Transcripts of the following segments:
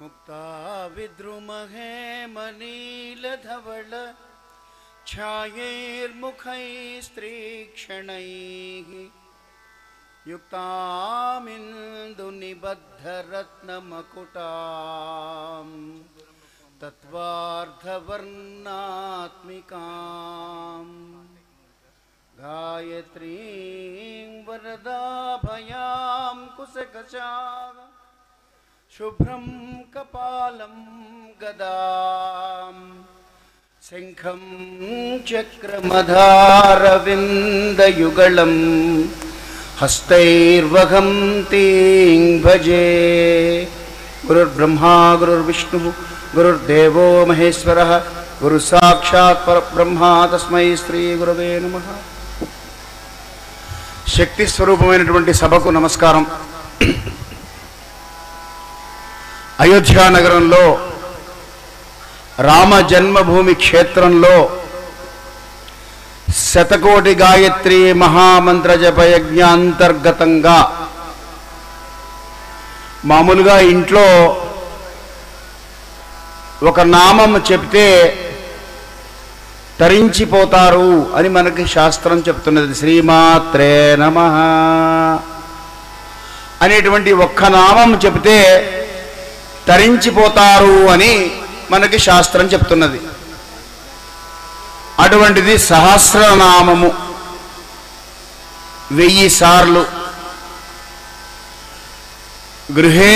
मुक्ता विद्रुमहे मनीलधवल छायैर्मुखैस्त्रीक्षणैः युक्तामिन्दुनिबद्धरत्नमकुटां तत्त्वार्धवर्णात्मिकां गायत्रीं वरदाभयां कुशकशां शुभ्रं कपालं गदां शङ्खं चक्रमधारविन्दयुगलं हस्तैर्वहं तीं भजे। गुरुर्ब्रह्मा गुरुर्विष्णुः गुरुर्देवो महेश्वरः गुरुसाक्षात् परब्रह्म तस्मै श्री गुरवे नमः। శక్తి స్వరూపమైనటువంటి సభకు నమస్కారం. అయోధ్యా నగరంలో రామ జన్మభూమి క్షేత్రంలో శతకోటి గాయత్రి మహామంత్ర జప యజ్ఞాంతర్గతంగా మామూలుగా ఇంట్లో ఒక నామం చెప్తే తరించిపోతారు అని మనకి శాస్త్రం చెప్తున్నది. శ్రీమాత్రే నమః అనేటువంటి ఒక్క నామం చెప్తే తరించిపోతారు అని మనకి శాస్త్రం చెప్తున్నది. అటువంటిది సహస్రనామము 1000 సార్లు గృహే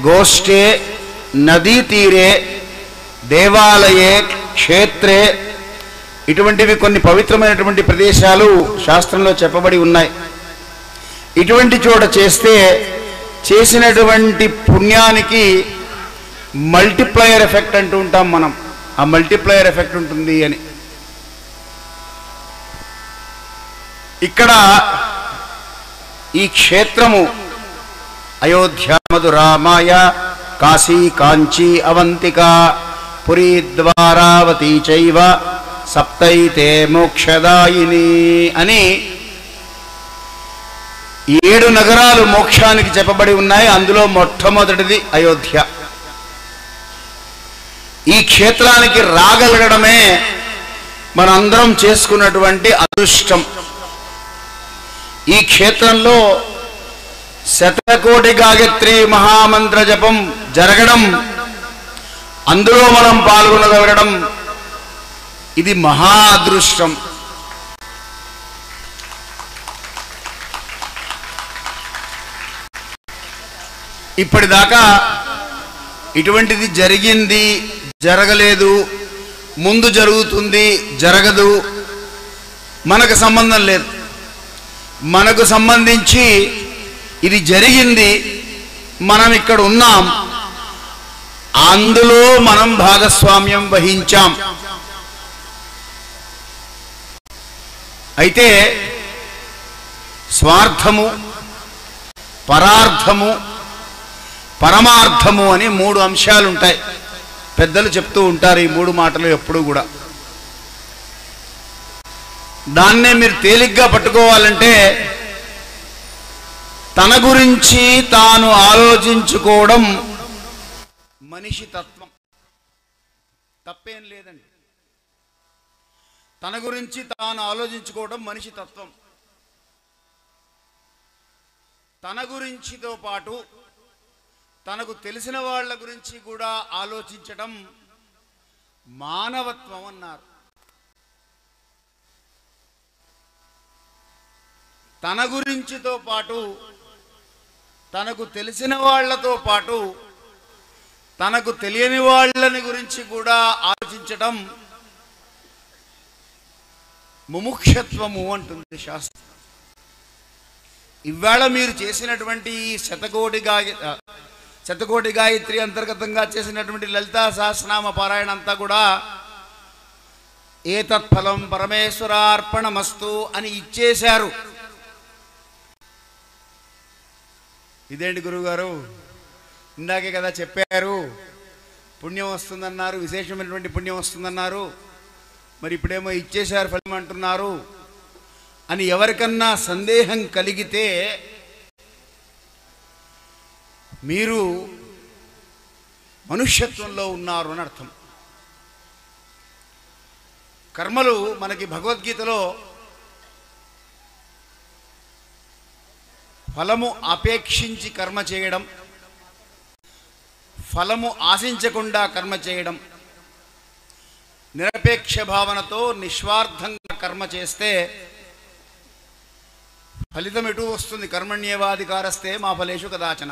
గోష్ఠే నదీ తీరే దేవాలయే క్షేత్రే ఇటువంటివి కొన్ని పవిత్రమైనటువంటి ప్రదేశాలు శాస్త్రంలో చెప్పబడి ఉన్నాయి. ఇటువంటి చోట చేస్తే చేసినటువంటి పుణ్యానికి మల్టిప్లయర్ ఎఫెక్ట్ అంటూ ఉంటాం మనం. ఆ మల్టిప్లయర్ ఎఫెక్ట్ ఉంటుంది అని ఇక్కడ ఈ క్షేత్రము అయోధ్య మధురామాయ కాశీ కాంచీ అవంతిక పురీ ద్వారావతి చైవ సప్తైతే మోక్షదాయిని అని 7 నగరాలు మోక్షానికి చెప్పబడి ఉన్నాయి. అందులో మొట్టమొదటిది అయోధ్య. ఈ క్షేత్రానికి రాగలగడమే మనందరం చేసుకున్నటువంటి అదృష్టం. ఈ క్షేత్రంలో శతకోటి గాయత్రి మహామంత్ర జపం జరగడం, అందులో మనం పాల్గొనగలగడం ఇది మహా అదృష్టం. ఇప్పటిదాకా ఇటువంటిది జరిగింది, జరగలేదు, ముందు జరుగుతుంది, జరగదు, మనకు సంబంధం లేదు. మనకు సంబంధించి ఇది జరిగింది, మనం ఇక్కడ ఉన్నాం, అందులో మనం భాగస్వామ్యం వహించాం. అయితే స్వార్థము, పరార్థము, పరమార్థము అని 3 అంశాలు ఉంటాయి. పెద్దలు చెప్తూ ఉంటారు ఈ 3 మాటలు ఎప్పుడూ కూడా. దాన్నే మీరు తేలిగ్గా పట్టుకోవాలంటే తన గురించి తాను ఆలోచించుకోవడం మనిషి తత్వం, తప్పేం లేదండి. తన గురించి తాను ఆలోచించుకోవడం మనిషి తత్వం. తన గురించితో పాటు తనకు తెలిసిన వాళ్ళ గురించి కూడా ఆలోచించడం మానవత్వం అన్నారు. తన గురించితో పాటు తనకు తెలిసిన వాళ్ళతో పాటు తనకు తెలియని వాళ్ళని గురించి కూడా ఆలోచించడం ముముక్షత్వము అంటుంది శాస్త్రం. ఇవాళ మీరు చేసినటువంటి శతకోటి గాయత్రి అంతర్గతంగా చేసినటువంటి లలితా సహస్రనామ పారాయణ అంతా కూడా ఏతత్ఫలం పరమేశ్వరార్పణమస్తు అని ఇచ్చేశారు. ఇదేంటి గురువుగారు, ఇందాకే కదా చెప్పారు, పుణ్యం వస్తుందన్నారు, విశేషమైనటువంటి పుణ్యం వస్తుందన్నారు, మరి ఇప్పుడేమో ఇచ్చేశారు ఫలం అంటున్నారు అని ఎవరికన్నా సందేహం కలిగితే మీరు మనుష్యత్వంలో ఉన్నారు అని అర్థం. కర్మలు మనకి భగవద్గీతలో ఫలము అపేక్షించి కర్మ చేయడం, ఫలము ఆశించకుండా కర్మ చేయడం, నిరపేక్ష భావనతో నిస్వార్థంగా కర్మ చేస్తే ఫలితం ఎటు వస్తుంది? కర్మణ్యేవాధికారస్తే మా ఫలేషు కదాచన.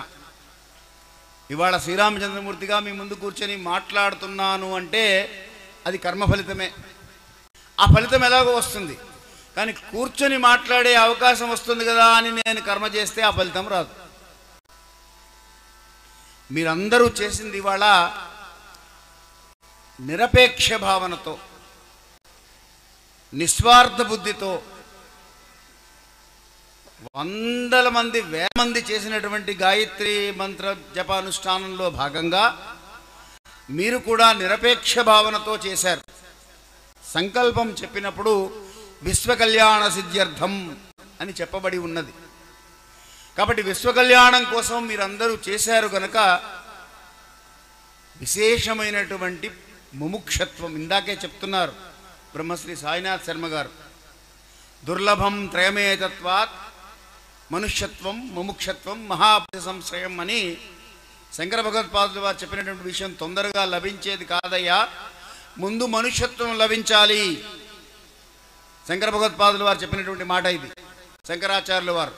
ఇవాళ శ్రీరామచంద్రమూర్తిగా మీ ముందు కూర్చొని మాట్లాడుతున్నాను అంటే అది కర్మ ఫలితమే. ఆ ఫలితం ఎలాగో వస్తుంది, కానీ కూర్చొని మాట్లాడే అవకాశం వస్తుంది కదా అని నేను కర్మ చేస్తే ఆ ఫలితం రాదు. మీరందరూ చేసింది ఇవాళ నిరపేక్ష భావనతో, నిస్వార్థ బుద్ధితో, వందల మంది వేల మంది చేసినటువంటి గాయత్రి మంత్ర జపానుష్ఠానంలో భాగంగా మీరు కూడా నిరపేక్ష భావనతో చేశారు. సంకల్పం చెప్పినప్పుడు విశ్వకళ్యాణ సిద్ధ్యర్థం అని చెప్పబడి ఉన్నది. కాబట్టి విశ్వకళ్యాణం కోసం మీరందరూ చేశారు కనుక విశేషమైనటువంటి ముముక్షత్వం, ఇందాకే చెప్తున్నారు బ్రహ్మశ్రీ సాయినాథ్ శర్మ గారు, దుర్లభం త్రయమేతత్వాత్ మనుష్యత్వం ముముక్షత్వం మహాపురుష సంశ్రయం అని శంకర భగవత్పాదులు వారు చెప్పినటువంటి విషయం తొందరగా లభించేది కాదయ్యా, ముందు మనుష్యత్వం లభించాలి. శంకర భగవత్పాదులు వారు చెప్పినటువంటి మాట ఇది. శంకరాచార్యుల వారు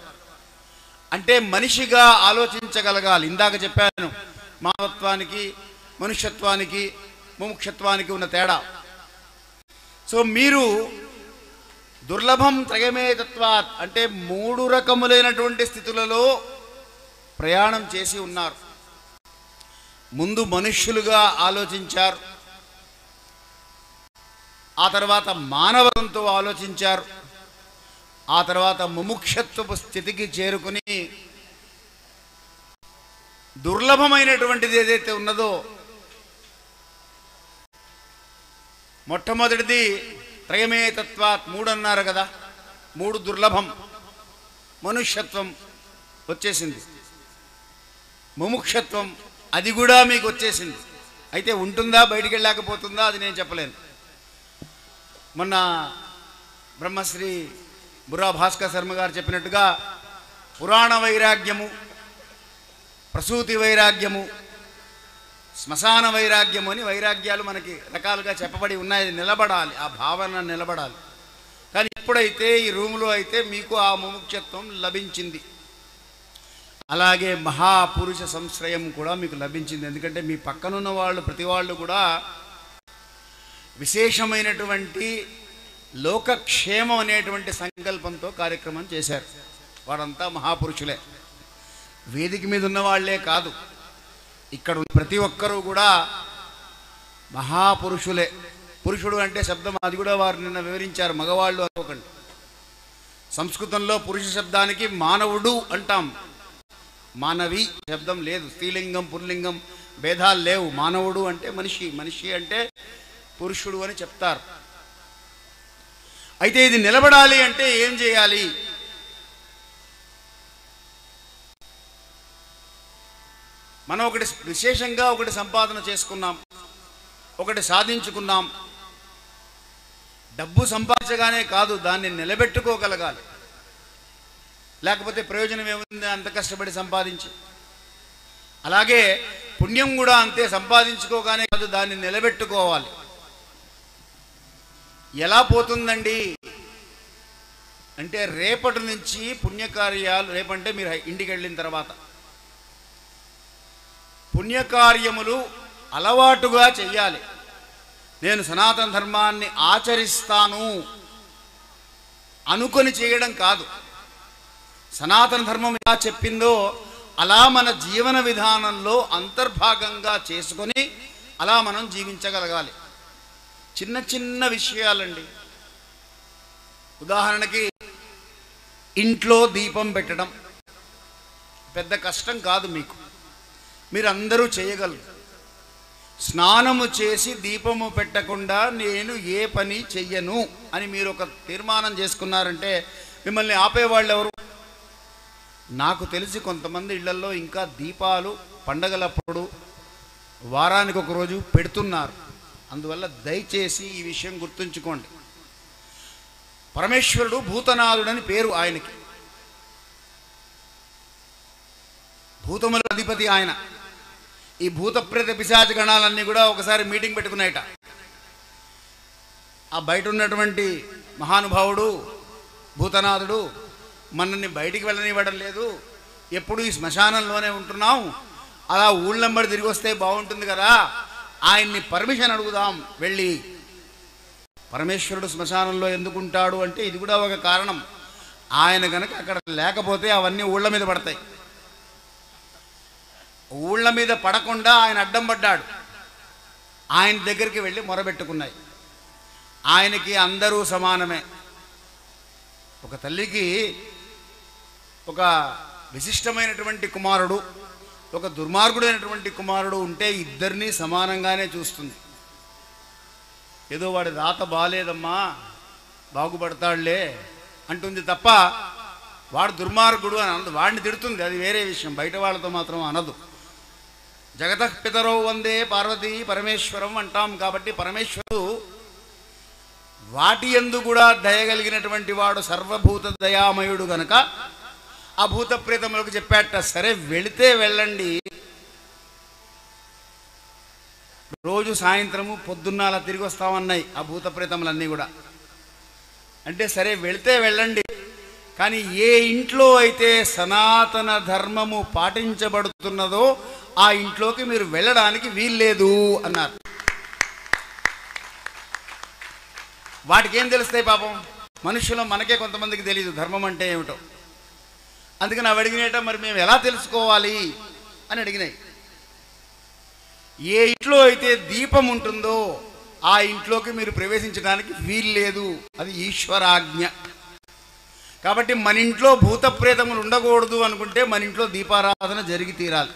అంటే మనిషిగా ఆలోచించగలగాలి. ఇందాక చెప్పాను మానవత్వానికి, మనుష్యత్వానికి, ముముక్షత్వానికి ఉన్న తేడా. సో మీరు దుర్లభం త్రయమేతత్వాత్ అంటే 3 రకములైనటువంటి స్థితులలో ప్రయాణం చేసి ఉన్నారు. ముందు మనుష్యులుగా ఆలోచించారు, ఆ తర్వాత మానవత్వంతో ఆలోచించారు, ఆ తర్వాత ముముక్షత్వపు స్థితికి చేరుకుని దుర్లభమైనటువంటిది ఏదైతే ఉన్నదో, మొట్టమొదటిది త్రయమేతత్వాత్ 3 అన్నారు కదా, 3 దుర్లభం, మనుష్యత్వం వచ్చేసింది, ముముక్షత్వం అది కూడా మీకు వచ్చేసింది. అయితే ఉంటుందా, బయటికి వెళ్ళలేకపోతుందా అది నేను చెప్పలేను. మొన్న బ్రహ్మశ్రీ బుర్రా భాస్కర్ శర్మ గారు చెప్పినట్టుగా పురాణ వైరాగ్యము, ప్రసూతి వైరాగ్యము, శ్మశాన వైరాగ్యము అని వైరాగ్యాలు మనకి రకాలుగా చెప్పబడి ఉన్నాయి. నిలబడాలి, ఆ భావన నిలబడాలి. కానీ ఇప్పుడైతే ఈ రూములో అయితే మీకు ఆ ముముక్షత్వం లభించింది. అలాగే మహాపురుష సంశ్రయం కూడా మీకు లభించింది. ఎందుకంటే మీ పక్కనున్న వాళ్ళు ప్రతి వాళ్ళు కూడా విశేషమైనటువంటి లోకక్షేమం అనేటువంటి సంకల్పంతో కార్యక్రమం చేశారు. వారంతా మహాపురుషులే. వేదిక మీద ఉన్న వాళ్లే కాదు, ఇక్కడ ప్రతి ఒక్కరూ కూడా మహాపురుషులే. పురుషుడు అంటే శబ్దం అది కూడా వారు నిన్న వివరించారు, మగవాళ్ళు అనుకోకండి. సంస్కృతంలో పురుష శబ్దానికి మానవుడు అంటాం, మానవి శబ్దం లేదు. స్త్రీలింగం పుల్లింగం భేదాలు లేవు. మానవుడు అంటే మనిషి, మనిషి అంటే పురుషుడు అని చెప్తారు. అయితే ఇది నిలబడాలి అంటే ఏం చేయాలి? మనం ఒకటి విశేషంగా ఒకటి సంపాదన చేసుకున్నాం, ఒకటి సాధించుకున్నాం. డబ్బు సంపాదించగానే కాదు, దాన్ని నిలబెట్టుకోగలగాలి. లేకపోతే ప్రయోజనం ఏముంది అంత కష్టపడి సంపాదించి? అలాగే పుణ్యం కూడా అంతే, సంపాదించుకోగానే కాదు, దాన్ని నిలబెట్టుకోవాలి. ఎలా పోతుందండి అంటే రేపటి నుంచి పుణ్యకార్యాలు, రేపంటే మీరు ఇంటికి వెళ్ళిన తర్వాత పుణ్యకార్యములు అలవాటుగా చెయ్యాలి. నేను సనాతన ధర్మాన్ని ఆచరిస్తాను అనుకొని చేయడం కాదు. సనాతన ధర్మం ఎలా చెప్పిందో అలా మన జీవన విధానంలో అంతర్భాగంగా చేసుకొని అలా మనం జీవించగలగాలి. చిన్న చిన్న విషయాలండి. ఉదాహరణకి ఇంట్లో దీపం పెట్టడం పెద్ద కష్టం కాదు, మీకు మీరందరూ చేయగలరు. స్నానము చేసి దీపము పెట్టకుండా నేను ఏ పని చెయ్యను అని మీరు ఒక తీర్మానం చేసుకున్నారంటే మిమ్మల్ని ఆపేవాళ్ళు ఎవరు? నాకు తెలిసి కొంతమంది ఇళ్లలో ఇంకా దీపాలు పండగలప్పుడు వారానికి ఒక రోజు పెడుతున్నారు. అందువల్ల దయచేసి ఈ విషయం గుర్తుంచుకోండి. పరమేశ్వరుడు భూతనాథుడని పేరు ఆయనకి. భూతముల అధిపతి ఆయన. ఈ భూత ప్రేత పిశాచ గణాలన్నీ కూడా ఒకసారి మీటింగ్ పెట్టుకున్నాయట. ఆ బయట ఉన్నటువంటి మహానుభావుడు భూతనాథుడు మనల్ని బయటికి వెళ్ళనివ్వడం లేదు, ఎప్పుడు ఈ శ్మశానంలోనే ఉంటున్నాం, అలా ఊళ్ళెంబడి తిరిగి వస్తే బాగుంటుంది కదా, ఆయన్ని పర్మిషన్ అడుగుదాం వెళ్ళి. పరమేశ్వరుడు శ్మశానంలో ఎందుకుంటాడు అంటే ఇది కూడా ఒక కారణం. ఆయన కనుక అక్కడ లేకపోతే అవన్నీ ఊళ్ళ మీద పడతాయి. ఊళ్ళ మీద పడకుండా ఆయన అడ్డం పడ్డాడు. ఆయన దగ్గరికి వెళ్ళి మొరబెట్టుకున్నాయి. ఆయనకి అందరూ సమానమే. ఒక తల్లికి ఒక విశిష్టమైనటువంటి కుమారుడు, ఒక దుర్మార్గుడైనటువంటి కుమారుడు ఉంటే ఇద్దరినీ సమానంగానే చూస్తుంది. ఏదో వాడి రాత బాలేదమ్మా, బాగుపడతాడులే అంటుంది తప్ప వాడు దుర్మార్గుడు అని అనదు. వాడిని తిడుతుంది, అది వేరే విషయం, బయట వాళ్ళతో మాత్రం అనదు. జగతః పితరౌ వందే పార్వతీ పరమేశ్వరం అంటాం. కాబట్టి పరమేశ్వరుడు వాటి యందు కూడా దయగలిగినటువంటి వాడు, సర్వభూత దయామయుడు గనక ఆ భూత ప్రేతములకు చెప్పాట, సరే వెళితే వెళ్ళండి, రోజు సాయంత్రము పొద్దున్న అలా తిరిగి వస్తామన్నాయి ఆ భూత ప్రేతములన్నీ కూడా. అంటే సరే వెళితే వెళ్ళండి, కానీ ఏ ఇంట్లో అయితే సనాతన ధర్మము పాటించబడుతున్నదో ఆ ఇంట్లోకి మీరు వెళ్ళడానికి వీల్లేదు అన్నారు. వాటికి ఏం తెలుస్తాయి పాపం, మనుషులు మనకే కొంతమందికి తెలియదు ధర్మం అంటే ఏమిటో. అందుకని అవి అడిగినట, మరి మేము ఎలా తెలుసుకోవాలి అని అడిగినాయి. ఏ ఇంట్లో అయితే దీపం ఉంటుందో ఆ ఇంట్లోకి మీరు ప్రవేశించడానికి వీల్లేదు, అది ఈశ్వరాజ్ఞ. కాబట్టి మన ఇంట్లో భూత ప్రేతములు ఉండకూడదు అనుకుంటే మన ఇంట్లో దీపారాధన జరిగి తీరాలి.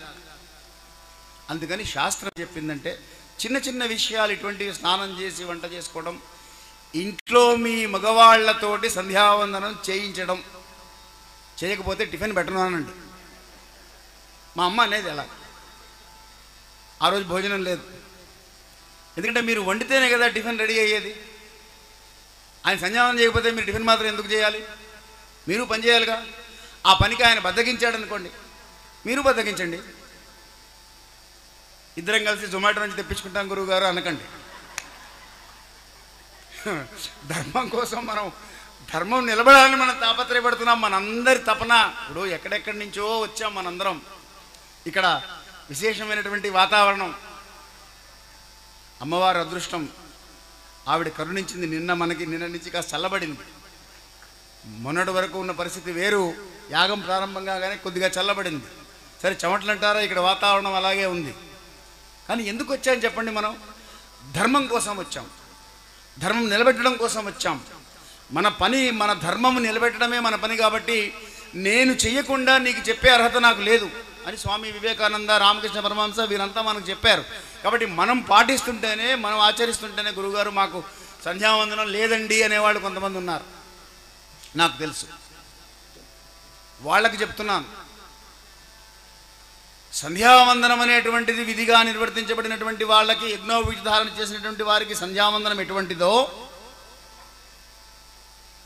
అందుకని శాస్త్రం చెప్పిందంటే చిన్న చిన్న విషయాలు ఇటువంటివి, స్నానం చేసి వంట చేసుకోవడం, ఇంట్లో మీ మగవాళ్లతోటి సంధ్యావందనం చేయించడం, చేయకపోతే టిఫిన్ పెట్టనునండి. మా అమ్మ అనేది ఎలా, ఆ రోజు భోజనం లేదు, ఎందుకంటే మీరు వండితేనే కదా టిఫిన్ రెడీ అయ్యేది. ఆయన సంధ్యావందనం చేయకపోతే మీరు టిఫిన్ మాత్రం ఎందుకు చేయాలి? మీరు పని చేయాలిగా. ఆ పనికి ఆయన బద్దకించాడు అనుకోండి, మీరు బద్దకించండి. ఇద్దరం కలిసి జొమాటో నుంచి తెప్పించుకుంటాం గురువుగారు అనకండి. ధర్మం కోసం మనం, ధర్మం నిలబడాలని మనం తాపత్రయపడుతున్నాం. మనందరి తపన. ఇప్పుడు ఎక్కడెక్కడి నుంచో వచ్చాం మనందరం. ఇక్కడ విశేషమైనటువంటి వాతావరణం, అమ్మవారి అదృష్టం, ఆవిడ కరుణించింది. నిన్న నుంచి కాస్త చల్లబడింది. మొన్నటి వరకు ఉన్న పరిస్థితి వేరు. యాగం ప్రారంభం కాగానే కొద్దిగా చల్లబడింది. సరే చెమటలు అంటారా, ఇక్కడ వాతావరణం అలాగే ఉంది. కానీ ఎందుకు వచ్చామని చెప్పండి? మనం ధర్మం కోసం వచ్చాం, ధర్మం నిలబెట్టడం కోసం వచ్చాం. మన పని, మన ధర్మము నిలబెట్టడమే మన పని. కాబట్టి నేను చెయ్యకుండా నీకు చెప్పే అర్హత నాకు లేదు అని స్వామి వివేకానంద, రామకృష్ణ పరమహంస వీరంతా మనకు చెప్పారు. కాబట్టి మనం పాటిస్తుంటేనే, మనం ఆచరిస్తుంటేనే, గురువుగారు మాకు సంధ్యావందనం లేదండి అనేవాళ్ళు కొంతమంది ఉన్నారు, నాకు తెలుసు. వాళ్ళకి చెప్తున్నాను, సంధ్యావందనం అనేటువంటిది విధిగా నిర్వర్తించబడినటువంటి వాళ్ళకి, యజ్ఞోపవీత చేసినటువంటి వారికి సంధ్యావందనం ఎటువంటిదో,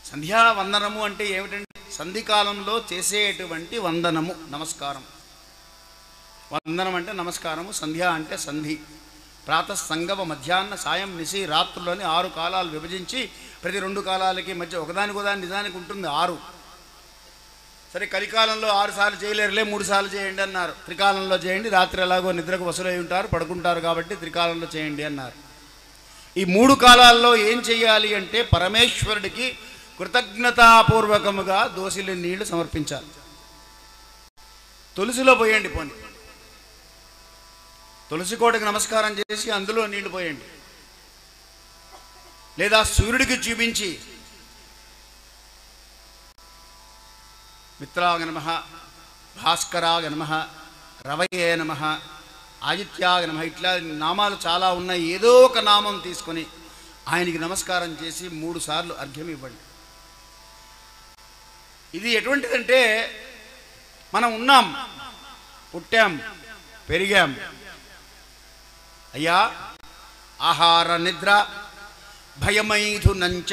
సంధ్యావందనము అంటే ఏమిటంటే సంధికాలంలో చేసేటువంటి వందనము, నమస్కారం. వందనం అంటే నమస్కారము, సంధ్య అంటే సంధి. ప్రాతః, సంగమ, మధ్యాహ్న, సాయం, నిశి, రాత్రులని 6 కాలాలు విభజించి ప్రతి 2 కాలాలకి మధ్య ఒకదానికొదాని నిజానికి ఉంటుంది 6. సరే కలికాలంలో 6 సార్లు చేయలేరులే, 3 సార్లు చేయండి అన్నారు. త్రికాలంలో చేయండి, రాత్రి ఎలాగో నిద్రకు వసూలై ఉంటారు, పడుకుంటారు కాబట్టి త్రికాలంలో చేయండి అన్నారు. ఈ 3 కాలాల్లో ఏం చేయాలి అంటే పరమేశ్వరుడికి కృతజ్ఞతాపూర్వకముగా దోసిలి నీళ్లు సమర్పించాలి. తులసిలో పోయండి, పోని తులసి కోటకి నమస్కారం చేసి అందులో నీళ్లు పోయండి. లేదా సూర్యుడికి చూపించి మిత్రాయ నమః, భాస్కరాయ నమః, రవయే నమః, ఆదిత్యాయ నమః, ఇట్లా నామాలు చాలా ఉన్నాయి. ఏదో ఒక నామం తీసుకొని ఆయనకి నమస్కారం చేసి 3 సార్లు అర్ఘ్యం ఇవ్వండి. ఇది ఎటువంటిదంటే మనం ఉన్నాం, పుట్టాం, పెరిగాం, అయ్యా, ఆహార నిద్ర భయమైథునంచ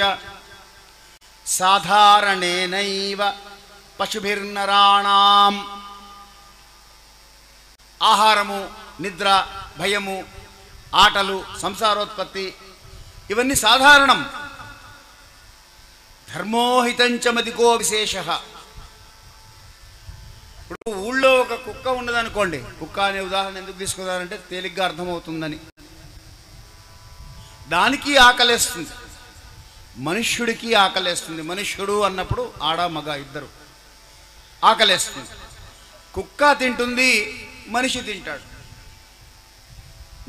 సాధారణేనైవ పశుభిర్నరాణాం. ఆహారము, నిద్ర, భయము, ఆటలు, సంసారోత్పత్తి ఇవన్నీ సాధారణం. ధర్మోహితంచమధికో విశేష. ఇప్పుడు ఊళ్ళో ఒక కుక్క ఉన్నదనుకోండి, కుక్క అనే ఉదాహరణ ఎందుకు తీసుకున్నారంటే తేలిగ్గా అర్థమవుతుందని. దానికి ఆకలేస్తుంది, మనుష్యుడికి ఆకలేస్తుంది. మనుష్యుడు అన్నప్పుడు ఆడ మగ ఇద్దరు ఆకలేస్తుంది. కుక్క తింటుంది, మనిషి తింటాడు.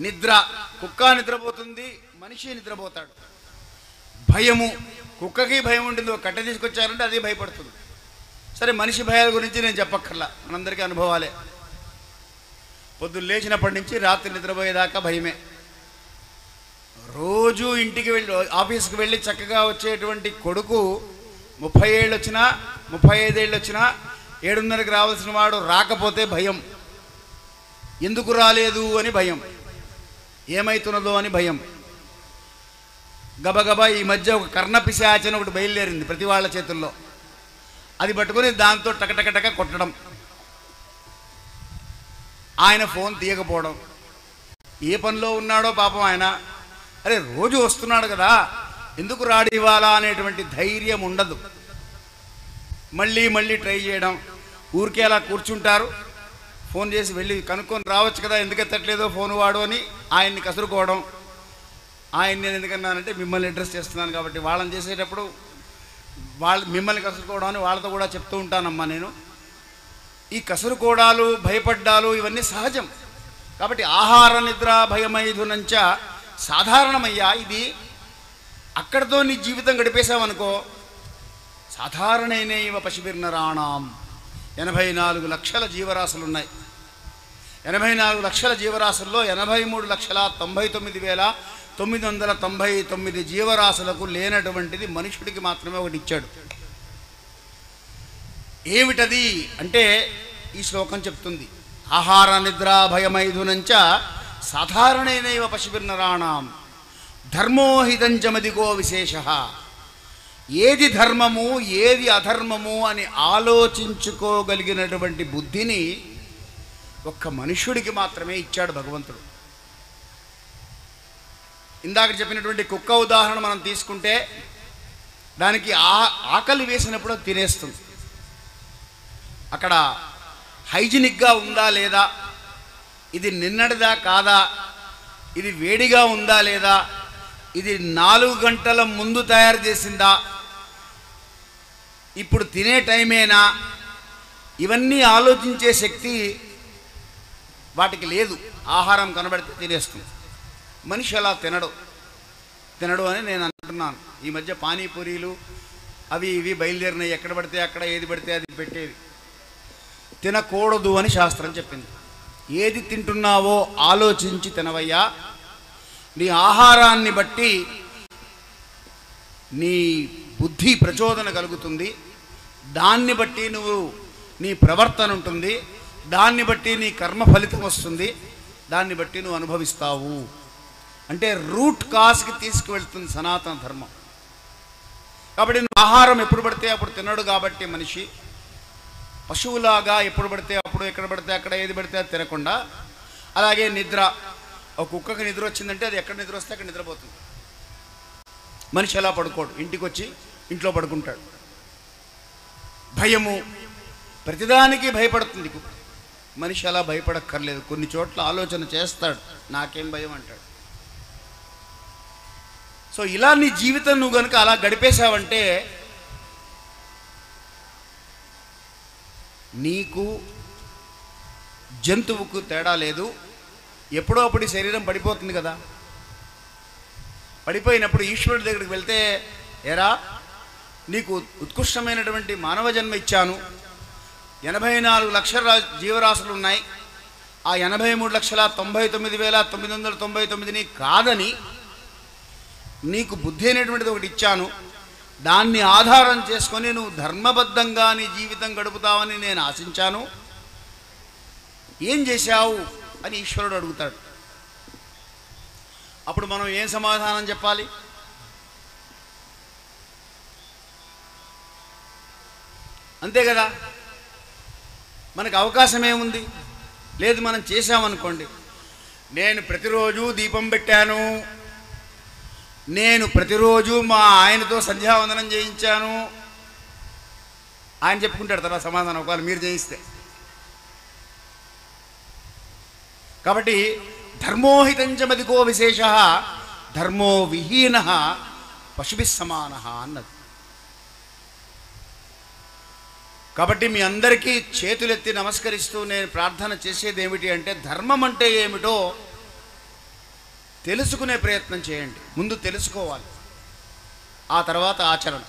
నిద్ర, కుక్క నిద్రపోతుంది, మనిషి నిద్రపోతాడు. భయము, కుక్కకి భయం ఉంటుంది, ఒక కట్టె తీసుకొచ్చారంటే అది భయపడుతుంది. సరే, మనిషి భయాల గురించి నేను చెప్పక్కర్లా, మనందరికీ అనుభవాలే. పొద్దున్న లేచినప్పటి నుంచి రాత్రి నిద్రపోయేదాకా భయమే. రోజు ఇంటికి వెళ్ళి ఆఫీస్కి వెళ్ళి చక్కగా వచ్చేటువంటి కొడుకు 30 ఏళ్ళు వచ్చినా 35 ఏళ్ళు వచ్చినా 7:30కి రావాల్సిన వాడు రాకపోతే భయం. ఎందుకు రాలేదు అని భయం, ఏమైతున్నదో అని భయం. గబగబా ఈ మధ్య ఒక కర్ణపిశాచని ఒకటి బయలుదేరింది ప్రతి వాళ్ళ చేతుల్లో. అది పట్టుకొని దాంతో టకటకటక కొట్టడం, ఆయన ఫోన్ తీయకపోవడం. ఏ పనిలో ఉన్నాడో పాపం ఆయన. అరే, రోజు వస్తున్నాడు కదా, ఎందుకు రాడు ఇవాళ అనేటువంటి ధైర్యం ఉండదు. మళ్ళీ మళ్ళీ ట్రై చేయడం. ఊరికే అలా కూర్చుంటారు. ఫోన్ చేసి వెళ్ళి కనుక్కొని రావచ్చు కదా, ఎందుకు ఎత్తట్లేదో ఫోన్ వాడు అని ఆయన్ని కసురుకోవడం. ఆయన నేను ఎందుకన్నానంటే మిమ్మల్ని అడ్రస్ చేస్తున్నాను కాబట్టి, వాళ్ళని చేసేటప్పుడు మిమ్మల్ని కసురుకోవడం అని వాళ్ళతో కూడా చెప్తూ ఉంటానమ్మా నేను. ఈ కసురుకోవడాలు, భయపడ్డాలు ఇవన్నీ సహజం. కాబట్టి ఆహార నిద్ర భయమైథునంచ సాధారణమయ్యా. ఇది అక్కడితో నీ జీవితం గడిపేశావనుకో, సాధారణైనవ పశుభిర్నరాణాం. 84 లక్షల జీవరాశులు ఉన్నాయి. 84 లక్షల జీవరాశుల్లో 83,99,999 జీవరాశులకు లేనటువంటిది మనుషుడికి మాత్రమే ఒకటి ఇచ్చాడు. ఏమిటది అంటే ఈ శ్లోకం చెప్తుంది. ఆహార నిద్ర భయమైథునంచ సాధారణైనవ పశుభిర్నరాణాం ధర్మోహితంచమధికో విశేష. ఏది ధర్మము ఏది అధర్మము అని ఆలోచించుకోగలిగినటువంటి బుద్ధిని ఒక్క మనుష్యుడికి మాత్రమే ఇచ్చాడు భగవంతుడు. ఇందాక చెప్పినటువంటి కుక్క ఉదాహరణ మనం తీసుకుంటే, దానికి ఆకలి వేసినప్పుడు తినేస్తుంది. అక్కడ హైజినిక్గా ఉందా లేదా, ఇది నిన్నటిదా కాదా, ఇది వేడిగా ఉందా లేదా, ఇది 4 గంటల ముందు తయారు చేసిందా, ఇప్పుడు తినే టైమేనా, ఇవన్నీ ఆలోచించే శక్తి వాటికి లేదు. ఆహారం కనబడితే తినేస్తుంది. మనిషి అలా తినడు అని నేను అంటున్నాను. ఈ మధ్య పానీపూరీలు అవి ఇవి బయలుదేరినాయి. ఎక్కడ పడితే అక్కడ ఏది పడితే అది పెట్టేది. తినకూడదు అని శాస్త్రం చెప్పింది. ఏది తింటున్నావో ఆలోచించి తినవయ్యా. నీ ఆహారాన్ని బట్టి నీ బుద్ధి ప్రచోదన కలుగుతుంది. దాన్ని బట్టి నీ ప్రవర్తన ఉంటుంది. దాన్ని బట్టి నీ కర్మ ఫలితం వస్తుంది. దాన్ని బట్టి నువ్వు అనుభవిస్తావు. అంటే రూట్ కాజ్కి తీసుకువెళ్తుంది సనాతన ధర్మం. కాబట్టి నువ్వు ఆహారం ఎప్పుడు పడితే అప్పుడు తినడు. కాబట్టి మనిషి పశువులాగా ఎప్పుడు పడితే అప్పుడు ఎక్కడ పడితే అక్కడ ఏది పడితే అది తినకుండా, అలాగే నిద్ర, ఒక కుక్కకి నిద్ర వచ్చిందంటే అది ఎక్కడ నిద్ర వస్తే అక్కడ నిద్రపోతుంది. మనిషి అలా పడుకోడు, ఇంటికి వచ్చి ఇంట్లో పడుకుంటాడు. భయము, ప్రతిదానికి భయపడుతుంది కుక్క. మనిషి అలా భయపడక్కర్లేదు. కొన్ని చోట్ల ఆలోచన చేస్తాడు, నాకేం భయం అంటాడు. సో ఇలా నీ జీవితం నువ్వు కనుక అలా గడిపేశావంటే నీకు జంతువుకు తేడా లేదు. ఎప్పుడో అప్పుడు ఈ శరీరం పడిపోతుంది కదా. పడిపోయినప్పుడు ఈశ్వరుడి దగ్గరికి వెళ్తే, ఎరా నీకు ఉత్కృష్టమైనటువంటి మానవ జన్మ ఇచ్చాను, 84 లక్షల జీవరాశులు ఉన్నాయి, ఆ 83,99,999 కాదని నీకు బుద్ధి అనేటువంటిది ఒకటి ఇచ్చాను, దాన్ని ఆధారం చేసుకొని నువ్వు ధర్మబద్ధంగా నీ జీవితం గడుపుతావని నేను ఆశించాను, ఏం చేశావు అని ఈశ్వరుడు అడుగుతాడు. అప్పుడు మనం ఏం సమాధానం చెప్పాలి? అంతే కదా. మనకు అవకాశం ఏముంది? లేదు. మనం చేశామనుకోండి, నేను ప్రతిరోజు దీపం పెట్టాను, నేను ప్రతిరోజు మా ఆయనతో సంధ్యావందనం చేయించాను, ఆయన చెప్పుకుంటాడు తర్వాత సమాధానం, ఒకవేళ మీరు చేయిస్తే. కాబట్టి ధర్మోహితంచమధికో విశేష ధర్మో విహీన పశుభిః సమానః అన్నది. కాబట్టి మీ అందరికీ చేతులెత్తి నమస్కరిస్తూ నేను ప్రార్థన చేసేది ఏమిటి అంటే, ధర్మం అంటే ఏమిటో తెలుసుకునే ప్రయత్నం చేయండి. ముందు తెలుసుకోవాలి, ఆ తర్వాత ఆచరణ.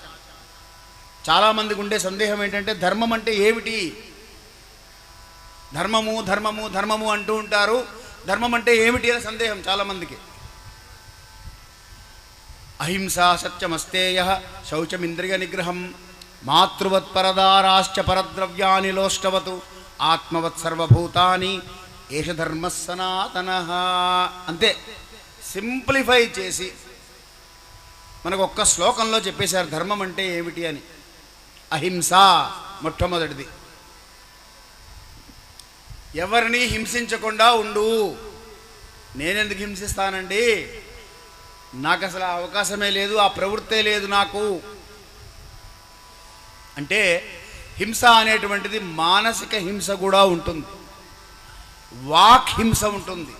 చాలామందికి ఉండే సందేహం ఏంటంటే, ధర్మం అంటే ఏమిటి? ధర్మము ధర్మము ధర్మము అంటూ ఉంటారు, ధర్మం అంటే ఏమిటి అనే సందేహం చాలామందికి. అహింసా సత్యమస్తేయ శౌచమింద్రియ నిగ్రహం మాతృవత్పరదారాశ్చ పరద్రవ్యాని లోష్టవతు ఆత్మవత్ సర్వభూతాని ఏష ధర్మ సనాతనః. అంతే, సింప్లిఫై చేసి మనకు ఒక్క శ్లోకంలో చెప్పేశారు ధర్మం అంటే ఏమిటి అని. అహింస మొట్టమొదటిది. ఎవరిని హింసించకుండా ఉండు. నేనెందుకు హింసిస్తానండి? నాకు అసలు ఆ అవకాశమే లేదు, ఆ ప్రవృత్తే లేదు నాకు అంటే, హింస అనేటువంటిది మానసిక హింస కూడా ఉంటుంది, వాక్ హింస ఉంటుంది.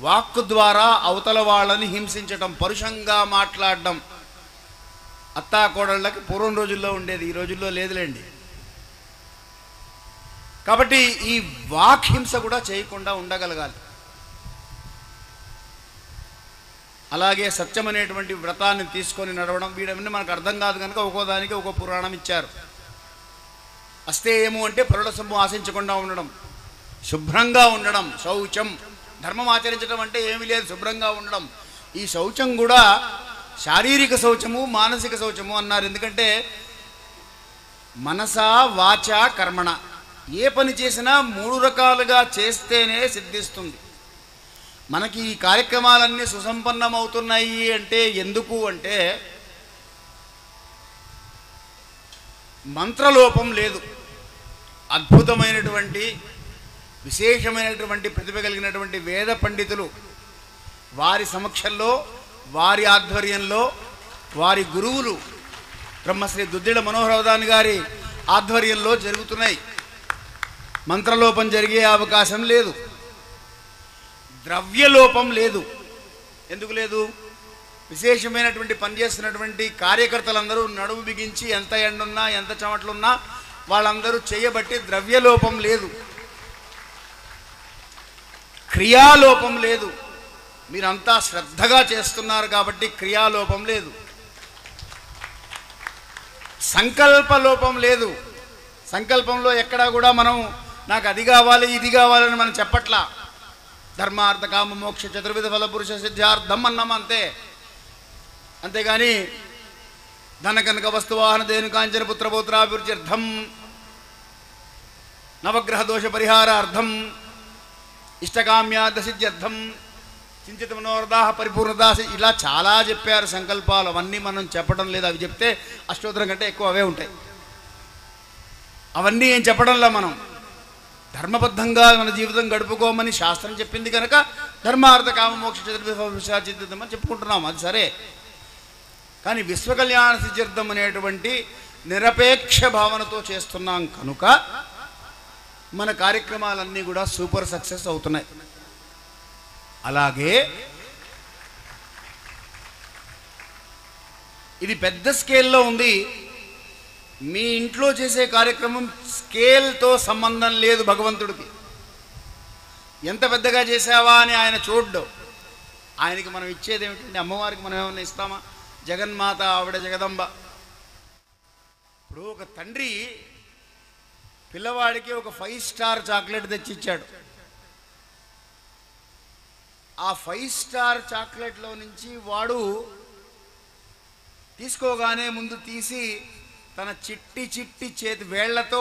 వాక్కు ద్వారా అవతల వాళ్ళని హింసించటం, పరుషంగా మాట్లాడడం. అత్తాకోడళ్ళకి పూర్వం రోజుల్లో ఉండేది, ఈ రోజుల్లో లేదులేండి. కాబట్టి ఈ వాక్ హింస కూడా చేయకుండా ఉండగలగాలి. అలాగే సత్యం అనేటువంటి వ్రతాన్ని తీసుకొని నడవడం, వీడవన్నీ మనకు అర్థం కాదు కనుక ఒక్కోదానికి ఒక్కో పురాణం ఇచ్చారు. అస్తేయము అంటే పరుల సొమ్ము ఆశించకుండా ఉండడం, శుభ్రంగా ఉండడం, శౌచం. ధర్మం ఆచరించడం అంటే ఏమీ లేదు, శుభ్రంగా ఉండడం. ఈ శౌచం కూడా శారీరక శౌచము, మానసిక శౌచము అన్నారు. ఎందుకంటే మనసా వాచ కర్మణ, ఏ పని చేసినా 3 రకాలుగా చేస్తేనే సిద్ధిస్తుంది. మనకి ఈ కార్యక్రమాలన్నీ సుసంపన్నమవుతున్నాయి అంటే ఎందుకు అంటే, మంత్రలోపం లేదు. అద్భుతమైనటువంటి విశేషమైనటువంటి ప్రతిభ కలిగినటువంటి వేద పండితులు వారి సమక్షంలో, వారి ఆధ్వర్యంలో, వారి గురువులు బ్రహ్మశ్రీ దుద్దిళ్ల మనోహరవదాని గారి ఆధ్వర్యంలో జరుగుతున్నాయి. మంత్రలోపం జరిగే అవకాశం లేదు, ద్రవ్యలోపం లేదు. ఎందుకు లేదు? విశేషమైనటువంటి పనిచేస్తున్నటువంటి కార్యకర్తలందరూ నడుము బిగించి ఎంత ఎండున్నా ఎంత చెమటలున్నా వాళ్ళందరూ చేయబట్టి ద్రవ్యలోపం లేదు, క్రియాలోపం లేదు. మీరంతా శ్రద్ధగా చేస్తున్నారు కాబట్టి క్రియాలోపం లేదు, సంకల్పలోపం లేదు. సంకల్పంలో ఎక్కడా కూడా మనం నాకు అది కావాలి ఇది కావాలని మనం చెప్పట్లా. ధర్మార్థ కామ మోక్ష చతుర్విధ ఫల పురుష సిద్ధార్థం అన్నాం అంతే. అంతేగాని ధన కనక వస్తువాహన దేను కాంచన పుత్రపౌత్రాభివృద్ధ్యర్థం, నవగ్రహ దోష పరిహారార్థం, ఇష్టకామ్యార్థ సిద్ధ్యర్థం, చింతిత మనోరథాః పరిపూర్ణదాసి, ఇలా చాలా చెప్పారు సంకల్పాలు. అవన్నీ మనం చెప్పడం లేదు, అవి చెప్తే అష్టోత్తరం కంటే ఎక్కువ అవే ఉంటాయి. అవన్నీ ఏం చెప్పడంలా. మనం ధర్మబద్ధంగా మన జీవితం గడుపుకోమని శాస్త్రం చెప్పింది కనుక ధర్మార్థ కామ మోక్ష చతుర్విధం అని చెప్పుకుంటున్నాం, అది సరే. కానీ విశ్వకళ్యాణ సిద్ధ్యర్థం అనేటువంటి నిరపేక్ష భావనతో చేస్తున్నాం కనుక మన కార్యక్రమాలన్నీ కూడా సూపర్ సక్సెస్ అవుతున్నాయి. అలాగే ఇది పెద్ద స్కేల్లో ఉంది. మీ ఇంట్లో చేసే కార్యక్రమం స్కేల్తో సంబంధం లేదు భగవంతుడికి. ఎంత పెద్దగా చేసావా అని ఆయన చూడ్డు. ఆయనకి మనం ఇచ్చేది ఏమిటంటే, అమ్మవారికి మనం ఏమన్నా ఇస్తామా? జగన్మాత, ఆవిడ జగదంబ. ఇప్పుడు ఒక తండ్రి పిల్లవాడికి ఒక 5 స్టార్ చాక్లెట్ తెచ్చిచ్చాడు. ఆ 5 స్టార్ చాక్లెట్లో నుంచి వాడు తీసుకోగానే ముందు తీసి తన చిట్టి చిట్టి చేతి వేళ్లతో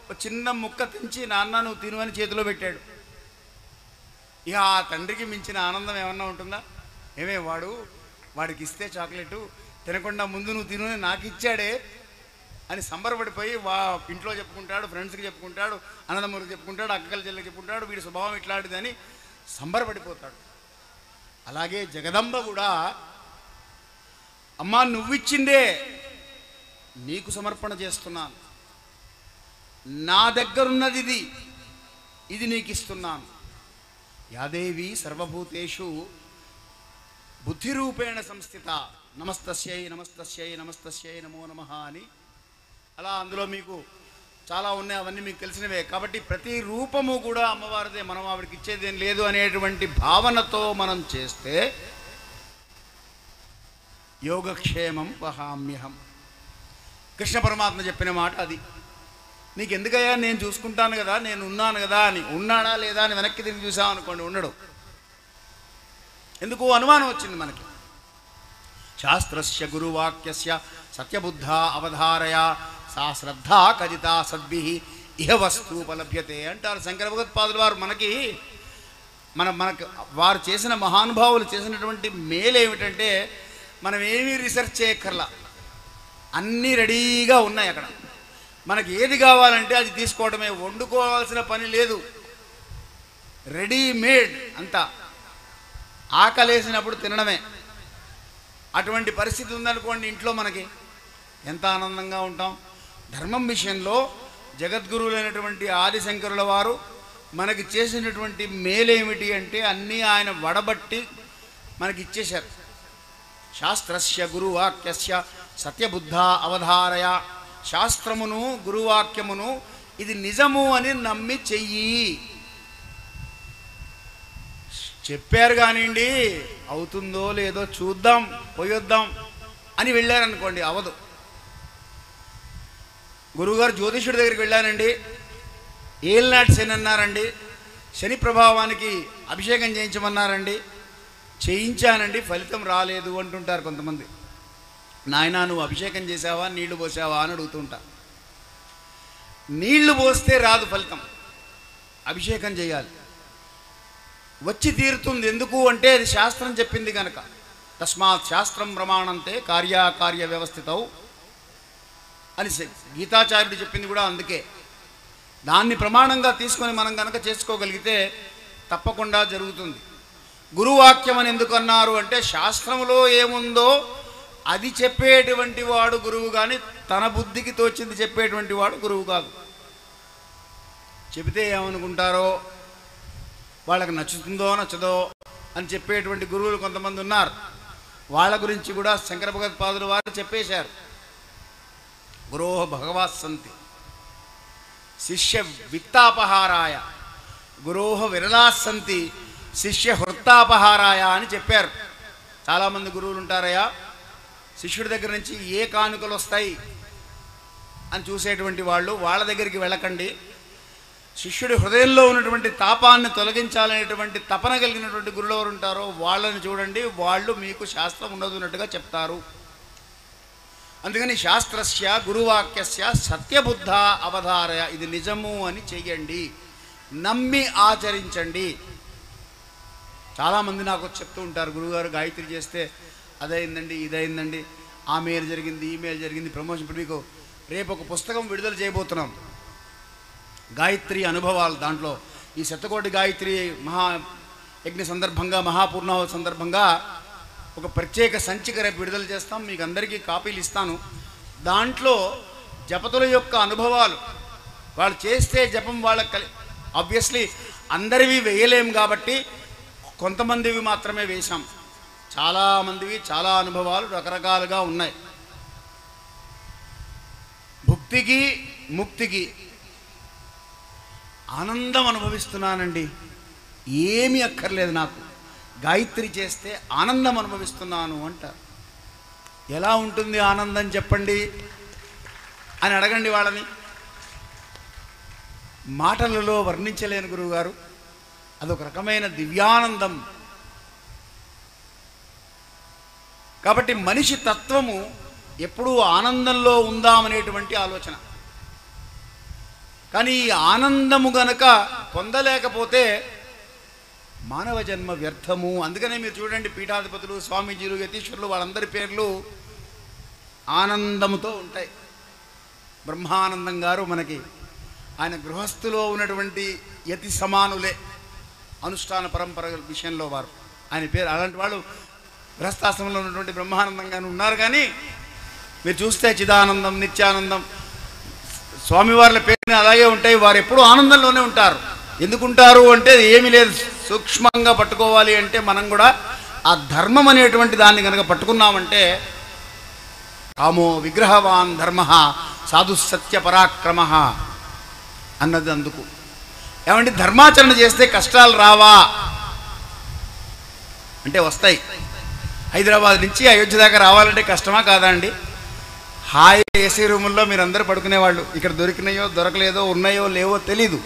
ఒక చిన్న ముక్క తించి, నాన్న నువ్వు తిను అని చేతిలో పెట్టాడు. ఇక ఆ తండ్రికి మించిన ఆనందం ఏమన్నా ఉంటుందా? వాడికి ఇస్తే చాక్లెట్ తినకుండా ముందు నువ్వు తిను నాకు ఇచ్చాడే అని సంబరపడిపోయి ఇంట్లో చెప్పుకుంటాడు, ఫ్రెండ్స్కి చెప్పుకుంటాడు, అన్నదమ్ములకు చెప్పుకుంటాడు, అక్కల చెల్లెకి చెప్పుకుంటాడు, వీడి స్వభావం ఇట్లాంటిదని సంబరపడిపోతాడు. అలాగే జగదంబ కూడా అమ్మా నువ్విచ్చిందే నీకు సమర్పణ చేస్తున్నాను, నా దగ్గరున్నది ఇది నీకు ఇస్తున్నాను. యాదేవి సర్వభూతేషు బుద్ధిరూపేణ సంస్థిత నమస్తస్యై నమస్తస్యై నమస్తస్యై నమో నమః అని అలా అందులో మీకు చాలా ఉన్నాయి, అవన్నీ మీకు తెలిసినవే. కాబట్టి ప్రతి రూపము కూడా అమ్మవారిదే, మనం ఆవిడకి ఇచ్చేదేం లేదు అనేటువంటి భావనతో మనం చేస్తే యోగక్షేమం వహామ్యహం. కృష్ణ పరమాత్మ చెప్పిన మాట అది. నీకు ఎందుకయ్యా, నేను చూసుకుంటాను కదా, నేను ఉన్నాను కదా అని. ఉన్నాడా లేదా అని వెనక్కి తిరిగి చూసామనుకోండి, ఉండడు. ఎందుకు అనుమానం వచ్చింది మనకి. శాస్త్రస్య గురువాక్యస్య సత్యబుద్ధ అవధారయ సా శ్రద్ధా కజితా సద్భిః ఇహ వస్తూపలభ్యతే అంటారు శంకర భగవత్పాదుల వారు. మనకు వారు చేసిన మహానుభావులు చేసినటువంటి మేలు ఏమిటంటే మనం ఏమీ రీసెర్చ్ చేయక్కర్లా, అన్నీ రెడీగా ఉన్నాయి అక్కడ. మనకి ఏది కావాలంటే అది తీసుకోవడమే, వండుకోవాల్సిన పని లేదు, రెడీమేడ్ అంతా. ఆకలేసినప్పుడు తినడమే. అటువంటి పరిస్థితి ఉందనుకోండి ఇంట్లో, మనకి ఎంత ఆనందంగా ఉంటాం. ధర్మం విషయంలో జగద్గురువులైనటువంటి ఆదిశంకరుల వారు మనకి చేసినటువంటి మేలేమిటి అంటే అన్నీ ఆయన వడబట్టి మనకి ఇచ్చేశారు. శాస్త్రస్య గురువాక్యస్య సత్యబుద్ధ అవధారయ. శాస్త్రమును గురువాక్యమును ఇది నిజము అని నమ్మి చెయ్యి. చెప్పారు కానివ్వండి, అవుతుందో లేదో చూద్దాం, పోయొద్దాం అని వెళ్ళారనుకోండి, అవదు. గురువుగారు జ్యోతిష్యుడి దగ్గరికి వెళ్ళానండి, ఏల్నాటి శని అన్నారండి, శని ప్రభావానికి అభిషేకం చేయించమన్నారండి, చేయించానండి, ఫలితం రాలేదు అంటుంటారు కొంతమంది. నాయనా నువ్వు అభిషేకం చేసావా, నీళ్లు పోసావా అని అడుగుతుంటా. నీళ్లు పోస్తే రాదు ఫలితం, అభిషేకం చేయాలి, వచ్చి తీరుతుంది. ఎందుకు అంటే అది శాస్త్రం చెప్పింది కనుక. తస్మాత్ శాస్త్రం ప్రమాణంతే కార్యాకార్య వ్యవస్థితౌ అని గీతాచార్యుడు చెప్పింది కూడా అందుకే. దాన్ని ప్రమాణంగా తీసుకొని మనం కనుక చేసుకోగలిగితే తప్పకుండా జరుగుతుంది. గురువాక్యం అని ఎందుకు అన్నారు అంటే శాస్త్రంలో ఏముందో అది చెప్పేటువంటి వాడు గురువు, కానీ తన బుద్ధికి తోచింది చెప్పేటువంటి వాడు గురువు కాదు. చెబితే ఏమనుకుంటారో, వాళ్ళకి నచ్చుతుందో నచ్చదో అని చెప్పేటువంటి గురువులు కొంతమంది ఉన్నారు. వాళ్ళ గురించి కూడా శంకర భగవత్పాదులు వారు చెప్పేశారు. గురోః భగవాత్ సంతి శిష్య విత్తాపహారాయ, గురోః విరలాः సంతి శిష్య హృత్తాపహారాయ అని చెప్పారు. చాలామంది గురువులు ఉంటారయ్యా, శిష్యుడి దగ్గర నుంచి ఏ కానుకలు వస్తాయి అని చూసేటువంటి వాళ్ళు, వాళ్ళ దగ్గరికి వెళ్ళకండి. శిష్యుడి హృదయంలో ఉన్నటువంటి తాపాన్ని తొలగించాలనేటువంటి తపన కలిగినటువంటి గురువులు ఎవరు ఉంటారో వాళ్ళని చూడండి, వాళ్ళు మీకు శాస్త్రం ఉండదున్నట్టుగా చెప్తారు. అందుకని శాస్త్రస్య గురువాక్యస్య సత్యబుద్ధ అవధారయ, ఇది నిజము అని చెయ్యండి, నమ్మి ఆచరించండి. చాలామంది నాకు చెప్తూ ఉంటారు, గురువుగారు గాయత్రి చేస్తే అదైందండి, ఇదైందండి, ఆ మేలు జరిగింది, ఈ మేలు జరిగింది, ప్రమోషన్. ఇప్పుడు మీకు రేపు ఒక పుస్తకం విడుదల చేయబోతున్నాం, గాయత్రి అనుభవాలు. దాంట్లో ఈ శతకోటి గాయత్రి మహాయజ్ఞ సందర్భంగా, మహాపూర్ణాహుతి సందర్భంగా ఒక ప్రత్యేక సంచిక రేపు విడుదల చేస్తాం, మీకు అందరికీ కాపీలు ఇస్తాను. దాంట్లో జపతుల యొక్క అనుభవాలు, వాళ్ళు చేస్తే జపం వాళ్ళకి ఆబ్వియస్లీ అందరివి వేయలేం కాబట్టి కొంతమందివి మాత్రమే వేశాం. చాలామందివి చాలా అనుభవాలు రకరకాలుగా ఉన్నాయి. భుక్తికి ముక్తికి ఆనందం అనుభవిస్తున్నానండి, ఏమీ అక్కర్లేదు నాకు, గాయత్రి చేస్తే ఆనందం అనుభవిస్తున్నాను అంటారు. ఎలా ఉంటుంది ఆనందం చెప్పండి అని అడగండి వాళ్ళని. మాటలలో వర్ణించలేను గురువుగారు, అదొక రకమైన దివ్యానందం. కాబట్టి మనిషి తత్వము ఎప్పుడూ ఆనందంలో ఉందామనేటువంటి ఆలోచన. కానీ ఈ ఆనందము గనక పొందలేకపోతే మానవ జన్మ వ్యర్థము. అందుకనే మీరు చూడండి, పీఠాధిపతులు, స్వామీజీలు, యతీశ్వరులు వాళ్ళందరి పేర్లు ఆనందముతో ఉంటాయి. బ్రహ్మానందం గారు మనకి ఆయన గృహస్థులో ఉన్నటువంటి యతి సమానులే అనుష్ఠాన పరంపర విషయంలో వారు. ఆయన పేరు అలాంటి వాళ్ళు గృహస్థాశ్రమంలో ఉన్నటువంటి బ్రహ్మానందం గారు ఉన్నారు. కానీ మీరు చూస్తే చిదానందం, నిత్యానందం స్వామివార్ల పేరుని అలాగే ఉంటాయి. వారు ఎప్పుడూ ఆనందంలోనే ఉంటారు. ఎందుకుంటారు అంటే ఏమీ లేదు, సూక్ష్మంగా పట్టుకోవాలి అంటే మనం కూడా ఆ ధర్మం అనేటువంటి దాన్ని కనుక పట్టుకున్నామంటే కామో విగ్రహవాన్ ధర్మ సాధు సత్య పరాక్రమ అన్నది. అందుకు ఏమంటే ధర్మాచరణ చేస్తే కష్టాలు రావా అంటే వస్తాయి. హైదరాబాద్ నుంచి అయోధ్య దాకా రావాలంటే కష్టమా కాదా అండి? హాయి ఏసీ రూముల్లో మీరందరూ పడుకునేవాళ్ళు. ఇక్కడ దొరికినాయో దొరకలేదో, ఉన్నాయో లేవో తెలీదు.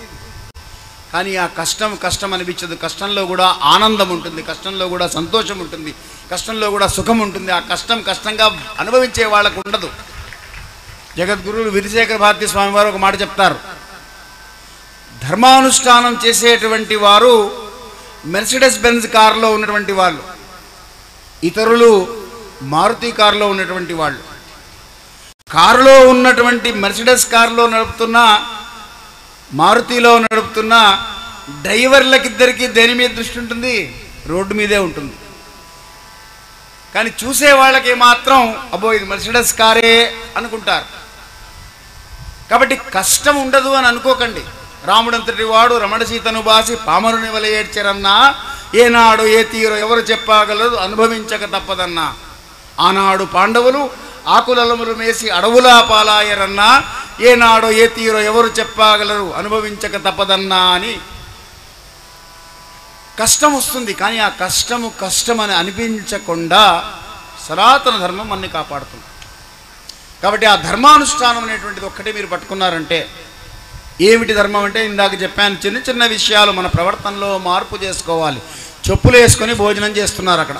కానీ ఆ కష్టం కష్టం అనిపించదు. కష్టంలో కూడా ఆనందం ఉంటుంది, కష్టంలో కూడా సంతోషం ఉంటుంది, కష్టంలో కూడా సుఖం ఉంటుంది. ఆ కష్టం కష్టంగా అనుభవించే వాళ్ళకు ఉండదు. జగద్గురువులు విరిశేఖర భారతీ స్వామి వారు ఒక మాట చెప్తారు, ధర్మానుష్ఠానం చేసేటువంటి వారు మెర్సిడెస్ బెంజ్ కారులో ఉన్నటువంటి వాళ్ళు, ఇతరులు మారుతి కారులో ఉన్నటువంటి వాళ్ళు. కారులో ఉన్నటువంటి మెర్సిడెస్ కారులో నడుపుతున్న, మారుతిలో నడుపుతున్న డ్రైవర్లకిద్దరికీ దేని మీద దృష్టి ఉంటుంది? రోడ్డు మీదే ఉంటుంది. కానీ చూసే వాళ్ళకి మాత్రం అబ్బో ఇది మెర్సిడెస్ కారే అనుకుంటారు. కాబట్టి కష్టం ఉండదు అని అనుకోకండి. రాముడంతటి వాడు రమణ సీతను బాసి పామరుని వలె ఏడ్చారన్నా, ఏనాడు ఏ తీరో ఎవరు చెప్పగలరు అనుభవించక తప్పదన్నా. ఆనాడు పాండవులు ఆకులలములు మేసి అడవులా పాలాయరన్నా, ఏనాడో ఏ తీరో ఎవరు చెప్పగలరు అనుభవించక తప్పదన్నా అని. కష్టం వస్తుంది, కానీ ఆ కష్టము కష్టమని అనిపించకుండా సనాతన ధర్మం అన్ని కాపాడుతుంది. కాబట్టి ఆ ధర్మానుష్ఠానం అనేటువంటిది ఒక్కటే మీరు పట్టుకున్నారంటే, ఏమిటి ధర్మం అంటే ఇందాక చెప్పాను, చిన్న చిన్న విషయాలు మన ప్రవర్తనలో మార్పు చేసుకోవాలి. చెప్పులు వేసుకొని భోజనం చేస్తున్నారు అక్కడ,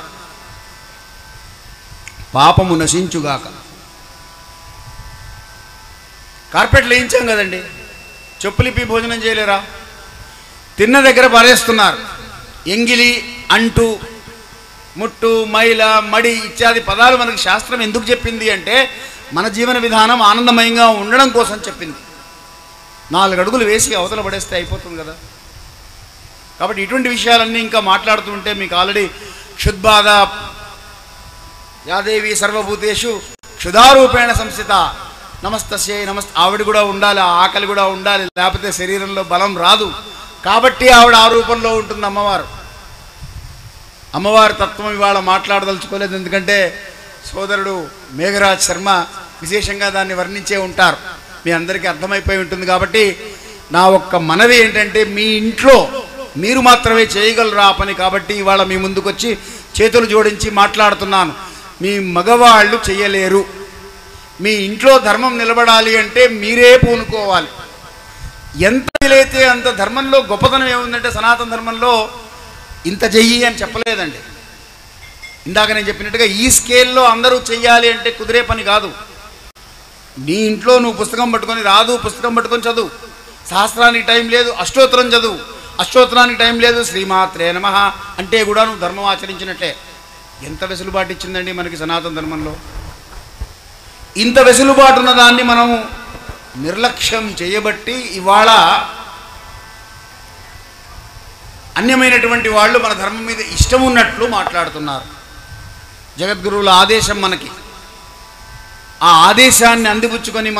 పాపము నశించుగాక. కార్పెట్లు వేయించాం కదండి, చెప్పులిప్పి భోజనం చేయలేరా? తిన్న దగ్గర పారేస్తున్నారు. ఎంగిలి, అంటు, ముట్టు, మైల, మడి ఇత్యాది పదాలు మనకి శాస్త్రం ఎందుకు చెప్పింది అంటే మన జీవన విధానం ఆనందమయంగా ఉండడం కోసం చెప్పింది. 4 అడుగులు వేసి అవతల పడేస్తే అయిపోతుంది కదా. కాబట్టి ఇటువంటి విషయాలన్నీ ఇంకా మాట్లాడుతుంటే మీకు ఆల్రెడీ క్షుద్బాధ యాదేవి సర్వభూతేషు క్షుధారూపేణ సంస్థిత నమస్తస్యై నమస్తే. ఆవిడ కూడా ఉండాలి, ఆకలి కూడా ఉండాలి, లేకపోతే శరీరంలో బలం రాదు. కాబట్టి ఆవిడ ఆ రూపంలో ఉంటుంది అమ్మవారు. అమ్మవారి తత్వం ఇవాళ మాట్లాడదలుచుకోలేదు, ఎందుకంటే సోదరుడు మేఘరాజ్ శర్మ విశేషంగా దాన్ని వర్ణించే ఉంటారు, మీ అందరికీ అర్థమైపోయి ఉంటుంది. కాబట్టి నా ఒక్క మనవి ఏంటంటే, మీ ఇంట్లో మీరు మాత్రమే చేయగలరు ఆ పని. కాబట్టి ఇవాళ మీ ముందుకు వచ్చి చేతులు జోడించి మాట్లాడుతున్నాను. మీ మగవాళ్ళు చెయ్యలేరు. మీ ఇంట్లో ధర్మం నిలబడాలి అంటే మీరే పూనుకోవాలి. ఎంత వీలైతే అంత. ధర్మంలో గొప్పతనం ఏముందంటే, సనాతన ధర్మంలో ఇంత చెయ్యి అని చెప్పలేదండి. ఇందాక నేను చెప్పినట్టుగా ఈ స్కేల్లో అందరూ చెయ్యాలి అంటే కుదిరే పని కాదు. నీ ఇంట్లో నువ్వు పుస్తకం పట్టుకొని రాదు, పుస్తకం పట్టుకొని చదువు. సహస్రానికి టైం లేదు, అష్టోత్తరం చదువు. అష్టోత్తరానికి టైం లేదు, శ్రీమాత్రే నమః అంటే కూడా నువ్వు ధర్మం ఆచరించినట్టే. ఎంత వెసులుబాటు ఇచ్చిందండి మనకి సనాతన ధర్మంలో. ఇంత వెసులుబాటు ఉన్న దాన్ని మనం నిర్లక్ష్యం చేయబట్టి ఇవాళ అన్యమైనటువంటి వాళ్ళు మన ధర్మం మీద ఇష్టం ఉన్నట్లు మాట్లాడుతున్నారు. జగద్గురువుల ఆదేశం మనకి, ఆ ఆదేశాన్ని అందిపుచ్చుకొని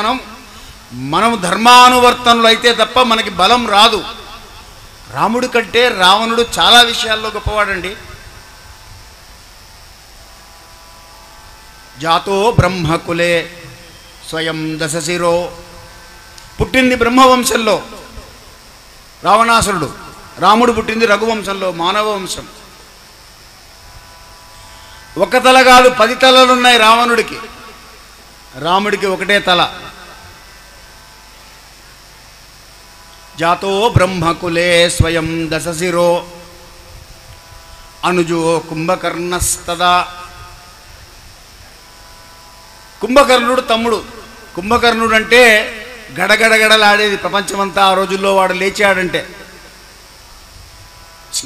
మనం ధర్మానువర్తనలు అయితే తప్ప మనకి బలం రాదు. రాముడి కంటే రావణుడు చాలా విషయాల్లో గొప్పవాడండి. జాతో బ్రహ్మకులే స్వయం దశశిరో, పుట్టింది బ్రహ్మవంశంలో రావణాసురుడు, రాముడు పుట్టింది రఘువంశంలో మానవ వంశం. ఒక తల కాదు 10 తలలున్నాయి రావణుడికి, రాముడికి ఒకటే తల. జాతో బ్రహ్మకులే స్వయం దశశిరో అనుజో కుంభకర్ణస్తదా. కుంభకర్ణుడు తమ్ముడు. కుంభకర్ణుడు అంటే గడగడగడలాడేది ప్రపంచమంతా ఆ రోజుల్లో. వాడు లేచాడంటే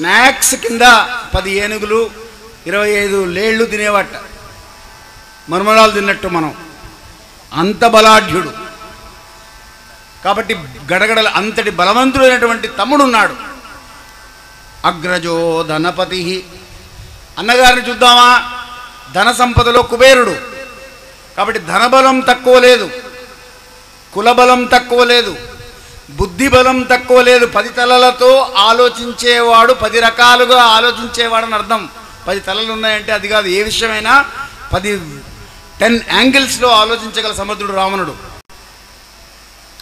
స్నాక్స్ కింద 10 ఏనుగులు 25 లేళ్లు తినేవాట, మర్మరాలు తిన్నట్టు మనం. అంత బలాఢ్యుడు కాబట్టి గడగడల అంతటి బలవంతుడైనటువంటి తమ్ముడున్నాడు. అగ్రజో ధనపతి, అన్నగారిని చూద్దామా, ధన సంపదలో కుబేరుడు కాబట్టి ధనబలం తక్కువ లేదు, కులబలం తక్కువ లేదు, బుద్ధి బలం తక్కువ లేదు. 10 తలలతో ఆలోచించేవాడు, 10 రకాలుగా ఆలోచించేవాడని అర్థం. 10 తలలు ఉన్నాయంటే అది కాదు, ఏ విషయమైనా 10 యాంగిల్స్లో ఆలోచించగల సమర్థుడు రావణుడు.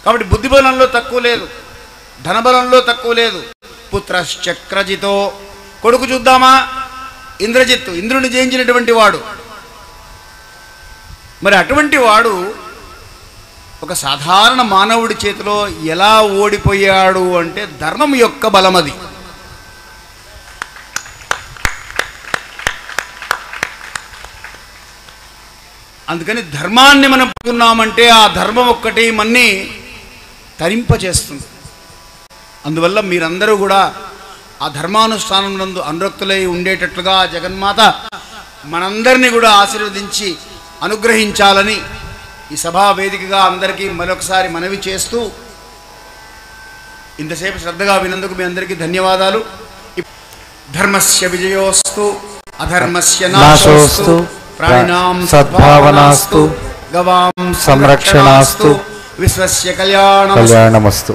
కాబట్టి బుద్ధి బలంలో తక్కువ లేదు, ధనబలంలో తక్కువ లేదు. పుత్రశ్చక్రజితో, కొడుకు చూద్దామా, ఇంద్రజిత్తు, ఇంద్రుని జయించినటువంటి వాడు. మరి అటువంటి వాడు ఒక సాధారణ మానవుడి చేతిలో ఎలా ఓడిపోయాడు అంటే ధర్మం యొక్క బలమది. అందుకని ధర్మాన్ని మనం పొందుకున్నామంటే ఆ ధర్మం ఒక్కటి మన్ని తరింపచేస్తుంది. అందువల్ల మీరందరూ కూడా ఆ ధర్మానుష్ఠానం నందు అనురక్తులై ఉండేటట్లుగా జగన్మాత మనందరినీ కూడా ఆశీర్వదించి అనుగ్రహించాలని ఈ సభా వేదికగా అందరికీ మరొకసారి మనవి చేస్తూ, ఇంతసేపు శ్రద్ధగా వినందుకు మీ అందరికీ ధన్యవాదాలు. ధర్మస్య విజయోస్తు అధర్మస్య నాశోస్తు, ప్రాణినాం సద్భావనాస్తు, గవాం సంరక్షణాస్తు, విశ్వస్య కళ్యాణమస్తు.